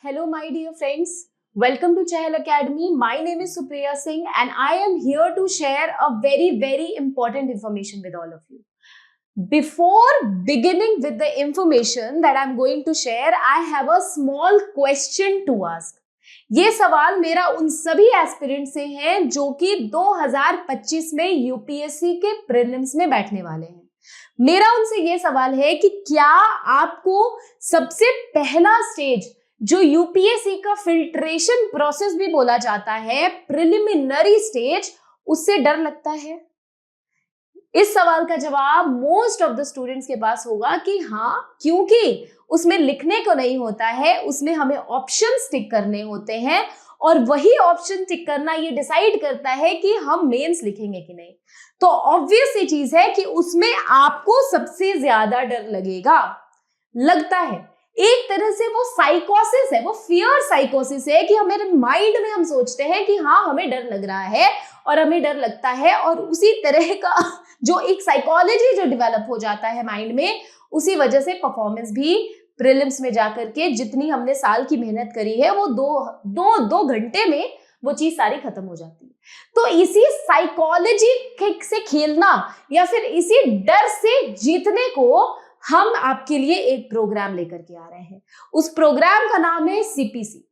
Hello, my dear friends. Welcome to Chahal Academy. My name is Supriya Singh and I am here to share a very important information with all of you. Before beginning with the information that I'm going to share, I have a small question to ask. ये सवाल मेरा उन सभी aspirant से है जो कि 2025 में यूपीएससी के प्रीलिम्स में बैठने वाले हैं. मेरा उनसे ये सवाल है कि क्या आपको सबसे पहला स्टेज जो यूपीएससी का फिल्ट्रेशन प्रोसेस भी बोला जाता है, प्रिलिमिनरी स्टेज, उससे डर लगता है? इस सवाल का जवाब मोस्ट ऑफ द स्टूडेंट्स के पास होगा कि हाँ, क्योंकि उसमें लिखने को नहीं होता है, उसमें हमें ऑप्शंस टिक करने होते हैं और वही ऑप्शन टिक करना ये डिसाइड करता है कि हम मेंस लिखेंगे कि नहीं. तो ऑब्वियस सी चीज है कि उसमें आपको सबसे ज्यादा डर लगता है. एक तरह से वो साइकोसिस है, वो फियर साइकोसिस है कि हमारे माइंड में हम सोचते हैं कि हाँ, हमें डर लग रहा है और हमें डर लगता है, और उसी तरह का जो एक साइकोलॉजी जो डेवलप हो जाता है माइंड में, उसी वजह से परफॉर्मेंस भी प्रीलिम्स में जाकर के जितनी हमने साल की मेहनत करी है वो दो घंटे में वो चीज सारी खत्म हो जाती है. तो इसी साइकोलॉजी से खेलना या फिर इसी डर से जीतने को हम आपके लिए एक प्रोग्राम लेकर के आ रहे हैं. उस प्रोग्राम का नाम है सीपीसी,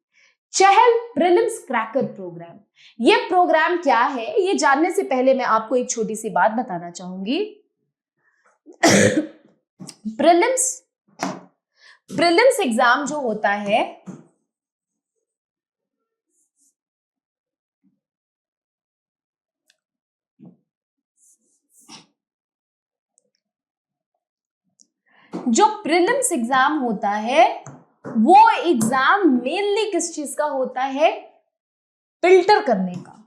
चहल प्रीलिम्स क्रैकर प्रोग्राम. ये प्रोग्राम क्या है, ये जानने से पहले मैं आपको एक छोटी सी बात बताना चाहूंगी. प्रीलिम्स एग्जाम जो होता है, जो प्रीलिम्स एग्जाम होता है वो एग्जाम मेनली किस चीज का होता है? फिल्टर करने का.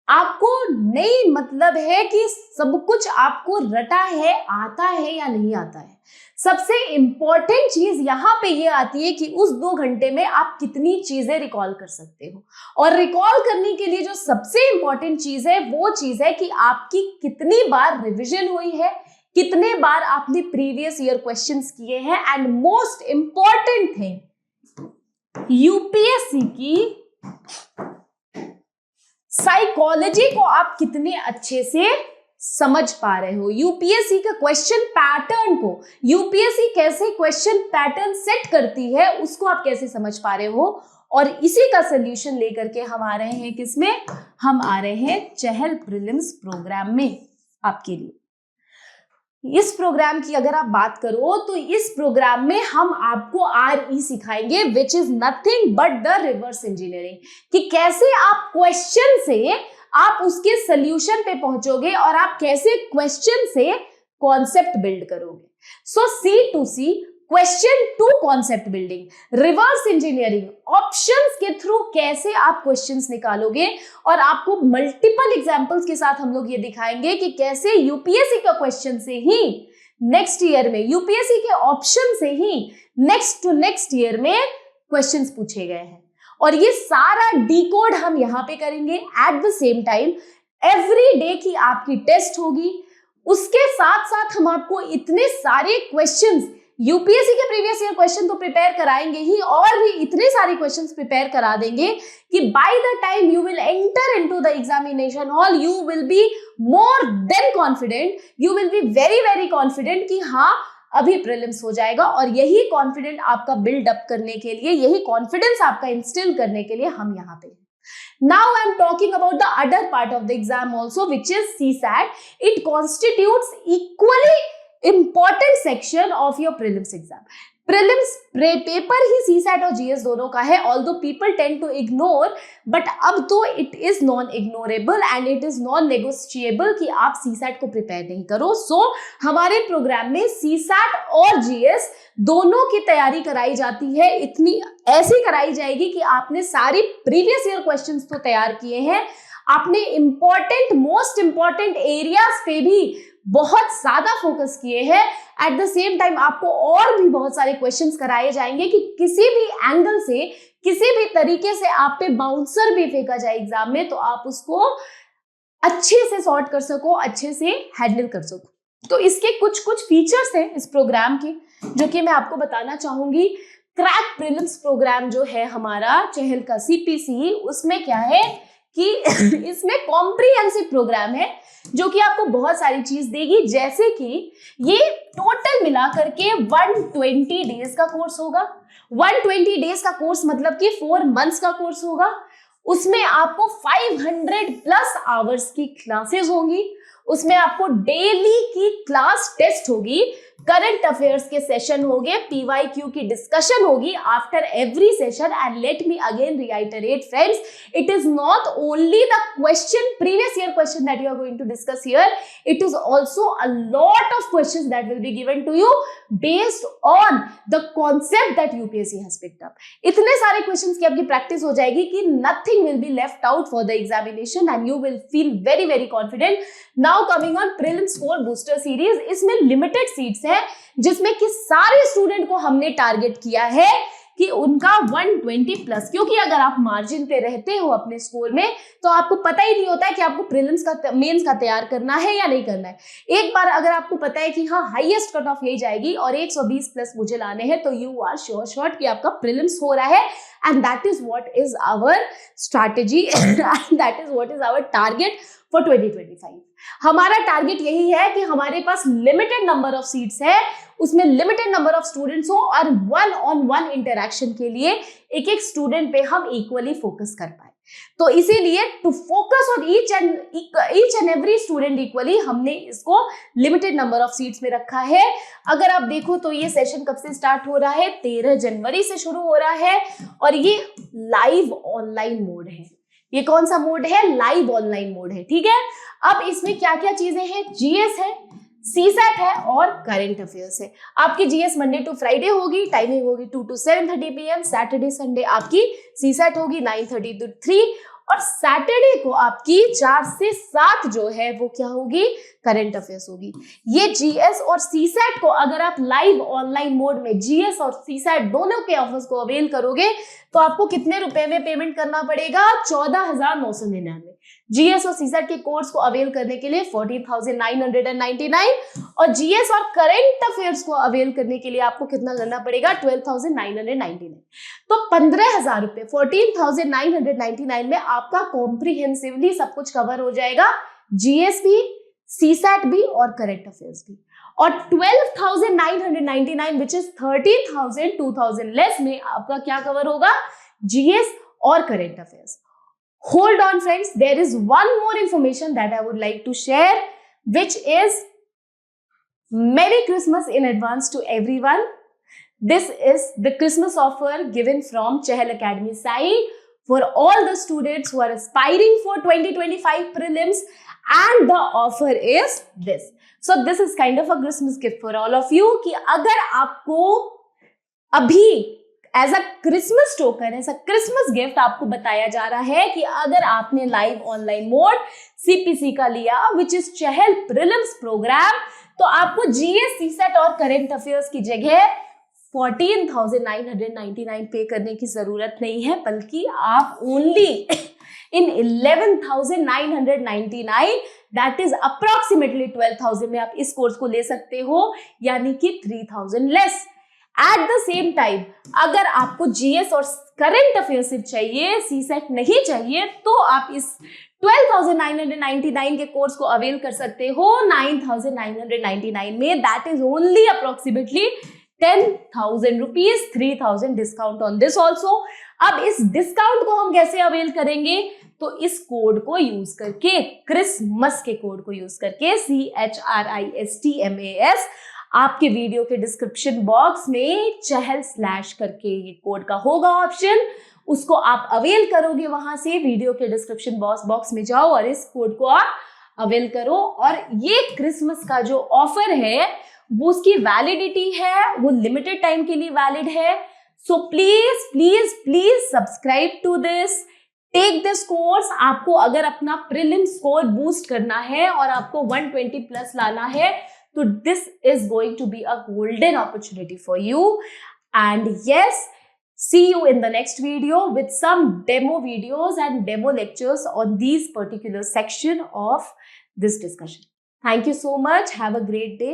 आपको नहीं मतलब है कि सब कुछ आपको रटा है, आता है या नहीं आता है. सबसे इंपॉर्टेंट चीज यहां पे ये आती है कि उस 2 घंटे में आप कितनी चीजें रिकॉल कर सकते हो. और रिकॉल करने के लिए जो सबसे इंपॉर्टेंट चीज है वो चीज है कि आपकी कितनी बार रिवीजन हुई है, कितने बार आपने प्रीवियस ईयर क्वेश्चंस किए हैं, and most important thing, UPSC की साइकोलॉजी को आप कितने अच्छे से समझ पा रहे हो, यूपीएससी का क्वेश्चन पैटर्न को, यूपीएससी कैसे क्वेश्चन पैटर्न सेट करती है उसको आप कैसे समझ पा रहे हो. और इसी का सोल्यूशन लेकर के हम आ रहे हैं किसमें? हम आ रहे हैं चहल प्रीलिम्स प्रोग्राम में आपके लिए. इस प्रोग्राम की अगर आप बात करो तो इस प्रोग्राम में हम आपको आरई सिखाएंगे, which is nothing but the reverse engineering, कि कैसे आप क्वेश्चन से आप उसके सोल्यूशन पे पहुंचोगे और आप कैसे क्वेश्चन से कॉन्सेप्ट बिल्ड करोगे. So see to see, question to concept building, reverse engineering, options के थ्रू कैसे आप क्वेश्चंस निकालोगे. और आपको मल्टीपल एग्जांपल्स के साथ हम लोग ये दिखाएंगे कि कैसे यूपीएससी का क्वेश्चन से ही नेक्स्ट ईयर में, यूपीएससी के ऑप्शन से ही नेक्स्ट टू नेक्स्ट ईयर में क्वेश्चंस पूछे गए हैं. और ये सारा डिकोड हम यहां पे करेंगे. At the same time every day की आपकी टेस्ट होगी. उसके साथ साथ हम आपको इतने सारे क्वेश्चंस, यूपीएससी के प्रीवियस ईयर क्वेश्चन तो प्रिपेयर कराएंगे ही, और भी इतने सारे क्वेश्चंस प्रिपेयर करा देंगे कि by the time you will enter into the examination hall, you will be more than confident, you will be very confident कि हाँ, अभी प्रीलिम्स हो जाएगा. और यही कॉन्फिडेंट आपका बिल्ड अप करने के लिए, यही कॉन्फिडेंस आपका इंस्टिल करने के लिए हम यहाँ पे हैं. Now I am talking about the other part of the exam also, which is CSAT. It constitutes equally important section of your prelims exam. Prelims paper ही सीसैट और जीएस दोनों का है, although people tend to ignore, but अब तो it is non ignorable and it is non negotiable कि आप CSAT को प्रिपेयर नहीं करो. सो हमारे प्रोग्राम में सीसैट और जीएस दोनों की तैयारी कराई जाती है. इतनी ऐसी कराई जाएगी कि आपने सारी प्रीवियस ईयर क्वेश्चंस तो तैयार किए हैं, आपने इंपॉर्टेंट, मोस्ट इंपॉर्टेंट एरियाज पे भी बहुत ज्यादा फोकस किए हैं. एट द सेम टाइम आपको और भी बहुत सारे क्वेश्चंस कराए जाएंगे कि किसी भी एंगल से, किसी भी तरीके से आप पे बाउंसर भी फेंका जाए एग्जाम में तो आप उसको अच्छे से सॉर्ट कर सको, अच्छे से हैंडल कर सको. तो इसके कुछ कुछ फीचर्स हैं इस प्रोग्राम के जो कि मैं आपको बताना चाहूंगी। क्रैक प्रीलिम्स प्रोग्राम जो है हमारा चहल का CPC, उसमें क्या है कि इसमें कॉम्प्रिहेंसिव प्रोग्राम है जो कि आपको बहुत सारी चीज देगी, जैसे कि ये टोटल मिला करके 120 डेज का कोर्स होगा। 120 डेज का कोर्स मतलब कि 4 मंथ्स का कोर्स होगा। उसमें आपको 500 प्लस आवर्स की क्लासेस होंगी। उसमें आपको डेली की क्लास टेस्ट होगी, करंट अफेयर्स के सेशन होंगे, PYQ की डिस्कशन होगी after every session. And let me again reiterate friends, it is not only the question, previous year question that you are going to discuss here, it is also a lot of questions that will be given to you based on the concept that UPSC has picked up. इतने सारे questions की आपकी practice हो जाएगी कि nothing will be left out for the examination and you will feel very very confident. Now coming on prelims score booster series, इसमें limited seats है जिसमें कि सारे स्टूडेंट को हमने टारगेट किया है कि उनका 120 प्लस, क्योंकि अगर आप मार्जिन पे रहते हो अपने स्कोर में तो आपको पता ही नहीं होता है कि आपको प्रीलिम्स का मेंस का तैयार करना है या नहीं करना है। एक बार अगर आपको पता है कि हाँ हाईएस्ट कट ऑफ यही जाएगी और 120 प्लस मुझे लाने हैं, तो यू आर श्योर शॉट कि आपका प्रीलिम्स हो रहा है। And that is what is our strategy, that is what is our target for 2025। हमारा टारगेट यही है कि हमारे पास लिमिटेड नंबर ऑफ सीट्स है, उसमें लिमिटेड नंबर ऑफ स्टूडेंट्स हो और 1-on-1 इंटरेक्शन के लिए एक एक स्टूडेंट पे हम इक्वली फोकस कर पाए। तो इसीलिए to focus on each and every student equally हमने इसको लिमिटेड नंबर ऑफ सीट्स में रखा है। अगर आप देखो तो ये सेशन कब से स्टार्ट हो रहा है, 13 जनवरी से शुरू हो रहा है और ये लाइव ऑनलाइन मोड है। ये कौन सा मोड है? लाइव ऑनलाइन मोड है, ठीक है। अब इसमें क्या क्या चीजें हैं? GS है, CSAT है और करंट अफेयर्स है। आपकी GS मंडे टू फ्राइडे होगी, टाइमिंग होगी 2 to 7:30 PM। सैटरडे संडे आपकी CSAT होगी 9:30 to 3, और सैटरडे को आपकी 4 से 7 जो है वो क्या होगी? करंट अफेयर्स होगी। ये GS और CSAT को अगर आप लाइव ऑनलाइन मोड में GS और CSAT दोनों के ऑफर्स को अवेल करोगे तो आपको कितने रुपए में पेमेंट करना पड़ेगा? 14,999। GS और CSAT के कोर्स को अवेल करने के लिए 14,999 और GS और करंट अफेयर्स को अवेल करने के लिए आपको कितना करना पड़ेगा? 12,999। तो 15,000 रुपए, 14,999 में आपका कॉम्प्रिहेंसिवली सब कुछ कवर हो जाएगा, GS भी, CSAT भी और करंट अफेयर्स भी। और 12,999 विच इज 13,000, 2,000 लेस में आपका क्या कवर होगा? GS और current affairs. Hold on friends, there is one more information that I would like to share, which is Merry Christmas in advance to everyone. This is the Christmas offer given from Chahal Academy side for all the students who are aspiring for 2025 prelims, and the offer is this. So this is kind of a Christmas gift for all of you कि अगर आपको अभी as a Christmas token, as a Christmas gift आपको बताया जा रहा है कि अगर आपने लाइव ऑनलाइन मोड CPC का लिया विच इज चहल प्रीलिम्स प्रोग्राम, तो आपको GS, CSAT और करंट अफेयर्स की जगह 14,999 पे करने की जरूरत नहीं है, बल्कि आप only in 11,999, that is approximately 12,000 में आप इस कोर्स को ले सकते हो, यानी कि 3,000 less. At the same time अगर आपको GS और करंट अफेयर्स चाहिए, CSAT नहीं चाहिए, तो आप इस 12,999 के कोर्स को अवेल कर सकते हो 9,999 में। That is only approximately 10,000 rupees, 3,000 discount on this also. अब इस डिस्काउंट को हम कैसे अवेल करेंगे? तो इस कोड को यूज करके, क्रिसमस के कोड को यूज करके, CHRISTMAS, आपके वीडियो के डिस्क्रिप्शन बॉक्स में चहल / करके ये कोड का होगा ऑप्शन, उसको आप अवेल करोगे। वहां से वीडियो के डिस्क्रिप्शन बॉक्स में जाओ और इस कोड को आप अवेल करो। और ये क्रिसमस का जो ऑफर है वो उसकी वैलिडिटी है, वो लिमिटेड टाइम के लिए वैलिड है। So please please please subscribe to this, take this course. आपको अगर अपना प्रीलिम स्कोर बूस्ट करना है और आपको 120 प्लस लाना है, so this is going to be a golden opportunity for you. And yes, see you in the next video with some demo videos and demo lectures on these particular section of this discussion. Thank you so much, have a great day.